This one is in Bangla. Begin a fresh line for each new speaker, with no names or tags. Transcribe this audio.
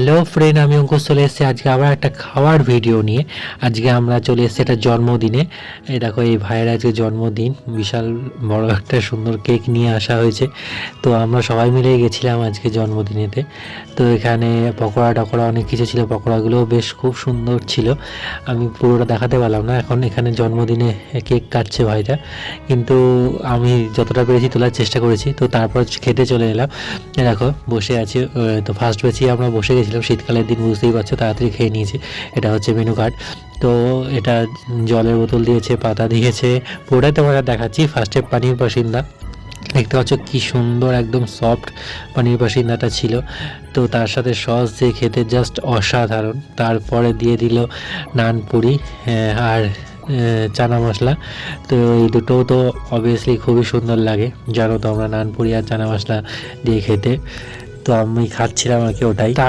হ্যালো ফ্রেন্ড, আমি অঙ্কুশ চলে এসেছি আজকে আবার একটা খাওয়ার ভিডিও নিয়ে। আজকে আমরা চলে এসেছি একটা জন্মদিনে। এই দেখো, এই ভাইয়ের আজকে জন্মদিন, বিশাল বড় একটা সুন্দর কেক নিয়ে আসা হয়েছে। তো আমরা সবাই মিলে গেছিলাম আজকে জন্মদিনেতে। তো এখানে পকোড়া টকোড়া অনেক কিছু ছিল, পকোড়াগুলোও বেশ খুব সুন্দর ছিল। আমি পুরোটা দেখাতে পারলাম না, এখন এখানে জন্মদিনে কেক কাটছে ভাইটা, কিন্তু আমি যতটা পেরেছি তোলার চেষ্টা করেছি। তো তারপর খেতে চলে এলাম। দেখো বসে আছি। তো ফার্স্ট বেচি আমরা বসে গেছিলাম, শীতকালের দিন বুঝতেই পারছো, তাড়াতাড়ি খেয়ে নিয়েছি। এটা হচ্ছে মেনু কার্ড। তো এটা জলের বোতল দিয়েছে, পাতা দিয়েছে, পুরোটাই তোমাদের দেখাচ্ছি। ফার্স্টে পানির বাসিন্দা দেখতে পাচ্ছ, কি সুন্দর একদম সফট পানির বাসিন্দাটা ছিল। তো তার সাথে সস দিয়ে খেতে জাস্ট অসাধারণ। তারপরে দিয়ে দিল নানপুরি আর চানা মশলা। তো এই দুটোও তো অবভিয়াসলি খুবই সুন্দর লাগে, জানো তো আমরা নানপুরি আর চানা মশলা দিয়ে খেতে। তো আমি খাচ্ছিলাম আর কি ওটাই।